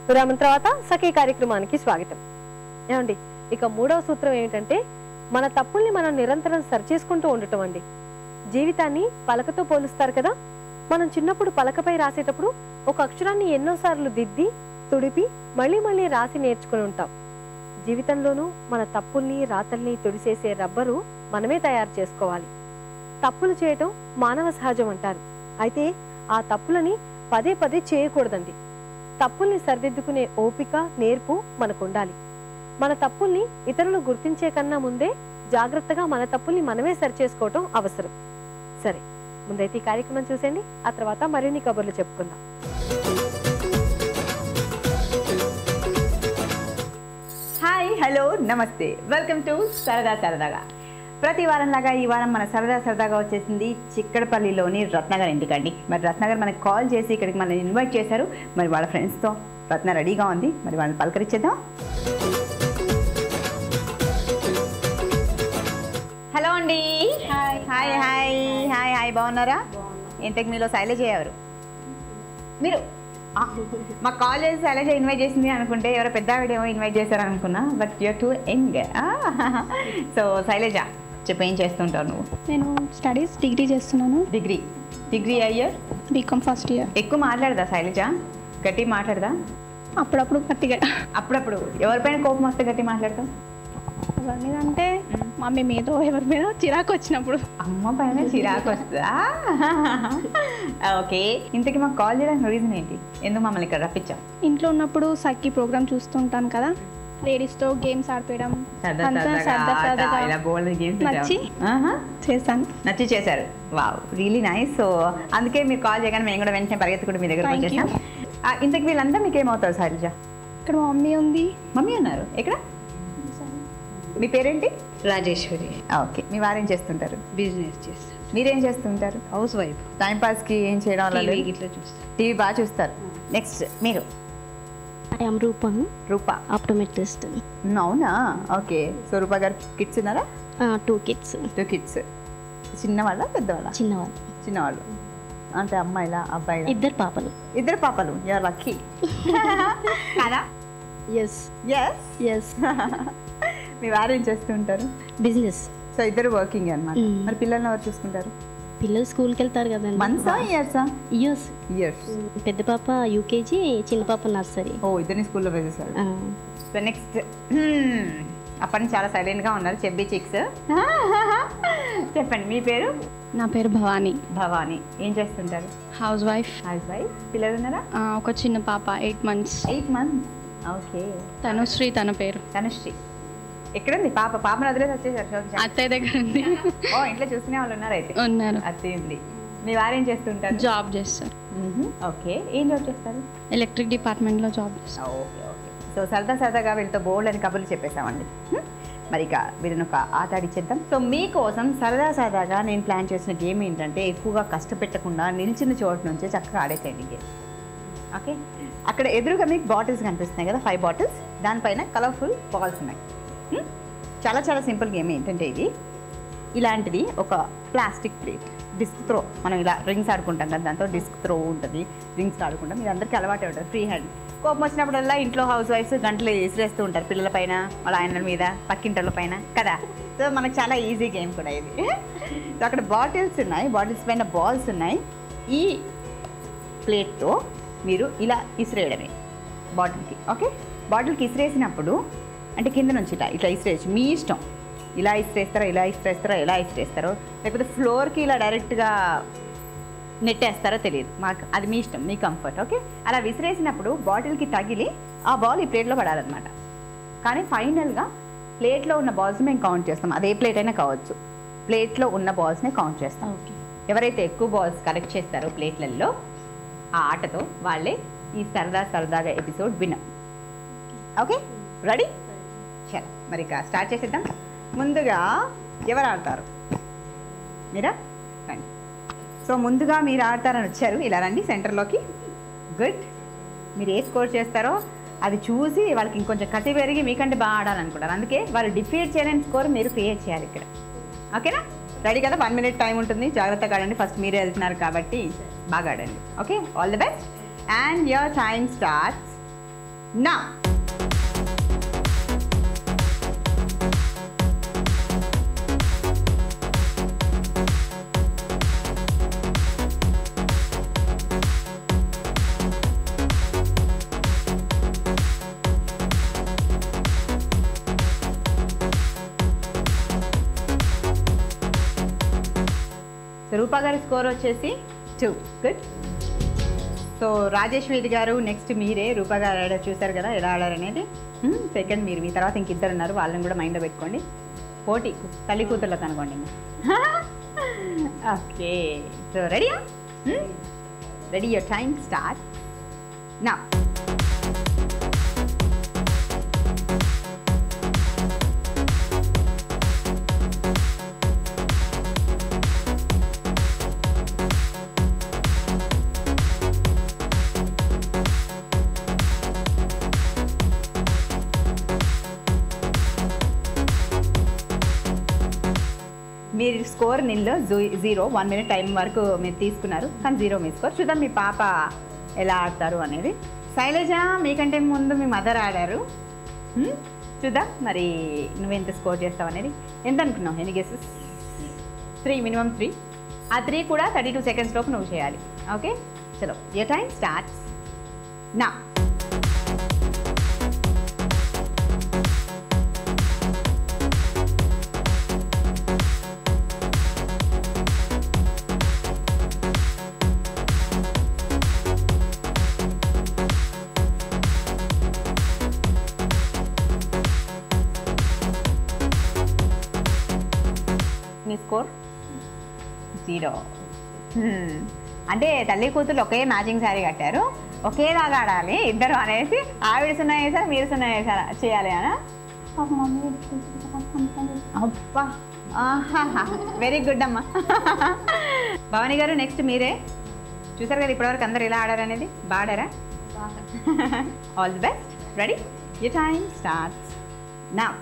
విరామం తర్వాత సఖీ కార్యక్రమానికి స్వాగతం. ఏమండి, ఇక మూడవ సూత్రం ఏమిటంటే మన తప్పుల్ని మనం నిరంతరం సరిచేసుకుంటూ ఉండటం అండి. జీవితాన్ని పలకతో పోలుస్తారు కదా. మనం చిన్నప్పుడు పలకపై రాసేటప్పుడు ఒక అక్షరాన్ని ఎన్నోసార్లు దిద్ది తుడిపి మళ్ళీ మళ్ళీ రాసి నేర్చుకుని ఉంటాం. జీవితంలోనూ మన తప్పుల్ని రాతల్ని తుడిసేసే రబ్బరు మనమే తయారు చేసుకోవాలి. తప్పులు చేయటం మానవ సహజం అంటారు. అయితే ఆ తప్పులని పదే పదే చేయకూడదండి. తప్పుల్ని సరిదిద్దుకునే ఓపిక, నేర్పు మనకు ఉండాలి. మన తప్పుల్ని ఇతరులు గుర్తించే కన్నా ముందే జాగ్రత్తగా మన తప్పుల్ని మనమే సరిచేసుకోవటం అవసరం. సరే, ముందైతే ఈ కార్యక్రమం చూసేయండి. ఆ తర్వాత మరిన్ని కబుర్లు చెప్పుకుందాం. హాయ్, హలో, నమస్తే, వెల్కమ్ టు సరదా సరదాగా. ప్రతి వారంలాగా ఈ వారం మన సరదా సరదాగా వచ్చేసింది చిక్కడపల్లిలోని రత్నగర్ ఇంటికండి. మరి రత్నగర్ మనకి కాల్ చేసి ఇక్కడికి మనల్ని ఇన్వైట్ చేశారు. మరి వాళ్ళ ఫ్రెండ్స్తో రత్న రెడీగా ఉంది. మరి వాళ్ళని పలకరించేద్దాం. హలో అండి. Hi hi hi hi hi బాగున్నారా? ఇంతకు మీలో శైలజ ఎవరు? మీరు మాకు కాల్ చేసి శైలజ ఇన్వైట్ చేసింది అనుకుంటే ఎవరో పెద్ద ఆవిడేమో ఇన్వైట్ చేశారు అనుకున్నా. But you're too young. So Shailaja చెప్పు, ఏం చేస్తుంటావు నువ్వు? నేను స్టడీస్ డిగ్రీ చేస్తున్నాను. డిగ్రీ అయ్యారు? B Com first year. ఎక్కువ మాట్లాడదా శైలజ? గట్టి మాట్లాడదా? అప్పుడప్పుడు గట్టిగా. అప్పుడప్పుడు ఎవరిపైన కోపం వస్తే గట్టి మాట్లాడతావు? ఎవరి మీద అంటే మమ్మీ మీద, ఎవరి మీద చిరాకు వచ్చినప్పుడు. అమ్మ పైన చిరాకు వస్తుందా? ఓకే, ఇంతకీ మాకు కాల్ చేయడానికి రీజన్ ఏంటి? ఎందుకు మమ్మల్ని ఇక్కడ రప్పించాం? ఇంట్లో ఉన్నప్పుడు సఖీ ప్రోగ్రామ్ చూస్తుంటాను కదా, లేడీస్తో గేమ్స్ ఆడిపోయడం నచ్చి చేశారు. Wow, really nice. సో అందుకే మీరు కాల్ చేయగానే మేము కూడా వెంటనే పరిగెత్తుకుంటూ మీ దగ్గర వచ్చేసాం. ఇంతకు వీళ్ళంతా మీకు ఏమవుతారు శైలజ? ఇక్కడ మా మమ్మీ ఉంది. మమ్మీ ఉన్నారు ఎక్కడ? మీ పేరేంటి? రాజేశ్వరి. ఓకే, మీ వారేం చేస్తుంటారు? బిజినెస్ చేస్తారు. మీరేం చేస్తుంటారు? House wife. టైంపాస్కి ఏం చేయడం వల్ల? ఇట్లా చూస్తారు. టీవీ బాగా చూస్తారు. నెక్స్ట్ మీరు? I am Rupa. Rupa optometrist. అవునా? Okay. So Rupa garu kids ఉన్నారా? 2 kids. 2 kids. చిన్నవాళ్ళ పెద్దవాళ్ళ? చిన్నవాళ్ళు అంటే అమ్మాయిలా అబ్బాయిలా? ఇద్దరు పాపలు. You are lucky. కదా? ఎస్. మీ వారు ఏం చేస్తూ ఉంటారు? బిజినెస్. సో ఇద్దరు వర్కింగ్ అన్నమాట. మరి పిల్లల్ని ఎవరు చూసుకుంటారు? పిల్లలు స్కూల్కి వెళ్తారు కదండి. మంత్సా ఇయర్సా? ఇయర్స్. పెద్ద పాప యూకేజీ, చిన్న పాప నర్సరీ. ఓ, ఇద్దరిని స్కూల్లో వేసేసారు. సో నెక్స్ట్, అప్పటి నుంచి చాలా సైలెంట్గా ఉన్నారు చెబ్బీ చిక్స్. చెప్పండి, మీ పేరు? నా పేరు భవానీ. ఏం చేస్తుంటారు? House wife. పిల్లలు ఉన్నారా? ఒక చిన్న పాప 8 months. ఓకే. తనుశ్రీ తన పేరు. తనుశ్రీ. ఎక్కడుంది పాప? పాపను వదిలేసి వచ్చేసారు? అత్తయ్య దగ్గర ఉంది. ఓ, ఇంట్లో చూసుకునే వాళ్ళు ఉన్నారు అయితే? ఉన్నారు. అత్తయ్య ఉంది. మీ వారు ఏం చేస్తుంటారు? జాబ్ చేస్తారు. ఓకే, ఏం జాబ్ చేస్తారు? ఎలక్ట్రిక్ డిపార్ట్మెంట్లో జాబ్ చేస్తారు. ఓకే. సో సరదాగా వీళ్ళతో బోల్డ్ అని కబుర్లు చెప్పేసామండి. మరి ఇక వీళ్ళని ఒక ఆట ఆడిచ్చేద్దాం. సో మీకోసం సరదాగా నేను ప్లాన్ చేసిన గేమ్ ఏంటంటే, ఎక్కువగా కష్టపెట్టకుండా నిలిచిన చోటు నుంచే చక్కగా ఆడేసేయండి గేమ్. ఓకే, అక్కడ ఎదురుగా మీకు బాటిల్స్ కనిపిస్తున్నాయి కదా, 5 బాటిల్స్. దానిపైన కలర్ఫుల్ బాల్స్ ఉన్నాయి. చాలా సింపుల్ గేమ్. ఏంటంటే ఇది ఇలాంటిది ఒక ప్లాస్టిక్ ప్లేట్, డిస్క్ త్రో. మనం ఇలా రింగ్స్ ఆడుకుంటాం కదా, దాంతో డిస్క్ త్రో ఉంటుంది. రింగ్స్ ఆడుకుంటాం. ఇది అందరికీ అలవాటే ఉంటుంది, ఫ్రీ హ్యాండ్. కోపం వచ్చినప్పుడల్లా ఇంట్లో హౌస్ వైఫ్స్ గంటలు విసిరేస్తూ ఉంటారు పిల్లల పైన, వాళ్ళ ఆయనల మీద, పక్కింటల పైన కదా. సో మనకు చాలా ఈజీ గేమ్ కూడా ఇది. సో అక్కడ బాటిల్స్ ఉన్నాయి, బాటిల్స్ పైన బాల్స్ ఉన్నాయి. ఈ ప్లేట్తో మీరు ఇలా ఇసిరేయడమే బాటిల్కి. ఓకే, బాటిల్కి ఇసిరేసినప్పుడు అంటే కింద నుంచి ఇట్లా ఇసిరేయచ్చు, మీ ఇష్టం. ఇలా ఇసిరేస్తారో, ఎలా ఇసిరేస్తారో, లేకపోతే ఫ్లోర్కి ఇలా డైరెక్ట్గా నెట్టేస్తారో తెలియదు మాకు, అది మీ ఇష్టం, మీ కంఫర్ట్. ఓకే, అలా విసిరేసినప్పుడు బాటిల్కి తగిలి ఆ బాల్ ఈ ప్లేట్లో పడాలన్నమాట. కానీ ఫైనల్గా ప్లేట్లో ఉన్న బాల్స్ మేము కౌంట్ చేస్తాం. అదే ప్లేట్ అయినా కావచ్చు, ప్లేట్లో ఉన్న బాల్స్నే కౌంట్ చేస్తాం. ఓకే, ఎవరైతే ఎక్కువ బాల్స్ కలెక్ట్ చేస్తారో ప్లేట్లలో, ఆ ఆటతో వాళ్ళే ఈ సరదాగా ఎపిసోడ్ విన్నర్. Okay, ready? చలో, మరి ఇక స్టార్ట్ చేసేద్దాం. ముందుగా ఎవరు ఆడతారు? మీరా? రండి. సో ముందుగా మీరు ఆడతారని వచ్చారు, ఇలా రండి సెంటర్లోకి. గుడ్. మీరు ఏ స్కోర్ చేస్తారో అది చూసి వాళ్ళకి ఇంకొంచెం కసి పెరిగి మీకంటే బాగా ఆడాలనుకుంటారు. అందుకే వాళ్ళు డిఫీట్ చేయలేని స్కోర్ మీరు క్రియేట్ చేయాలి ఇక్కడ. ఓకేనా? రెడీ కదా? 1 minute టైం ఉంటుంది, జాగ్రత్తగా ఆడండి. ఫస్ట్ మీరే వెళ్తున్నారు కాబట్టి బాగా ఆడండి. Okay, all the best. And your time starts నా రూపా గారి స్కోర్ వచ్చేసి 2. గుడ్. సో రాజేశ్వరి గారు నెక్స్ట్ మీరే. రూపా గారు ఆడారు, చూసారు కదా ఎలా ఆడారు అనేది. సెకండ్ మీరు. మీ తర్వాత ఇంకిద్దరు ఉన్నారు, వాళ్ళని కూడా మైండ్లో పెట్టుకోండి. పోటీ తల్లి కూతుర్లకు అనుకోండి. ఓకే, సో రెడీయా? రెడీ, యువర్ టైం స్టార్ట్ నా. మీరు స్కోర్ నిల్లో 0. 1 minute టైం వరకు మీరు తీసుకున్నారు, కానీ 0 మీ స్కోర్. చూద్దాం మీ పాప ఎలా ఆడతారు అనేది. శైలజ, మీకంటే ముందు మీ మదర్ ఆడారు. చూద్దాం మరి నువ్వెంత స్కోర్ చేస్తావు అనేది. ఎంత అనుకున్నావు? ఎన్ని గెసెస్? 3, మినిమం 3. ఆ 3 కూడా 32 seconds లోపు నువ్వు చేయాలి. ఓకే, చలో, యువర్ టైం స్టార్ట్స్ నా. మీ స్కోర్ 0. అంటే తల్లి కూతురు ఒకే మ్యాచింగ్ శారీ కట్టారు, ఒకేలాగా ఆడాలి ఇద్దరు అనేసి. ఆవిడ 0 వేసారు, మీరు 0 వేసారా చేయాలి అనా? అబ్బా, వెరీ గుడ్ అమ్మా. భవానీ గారు నెక్స్ట్ మీరే. చూసారు కదా ఇప్పటివరకు అందరు ఎలా ఆడారు అనేది. బాడారా? All the best. Ready, your time starts now.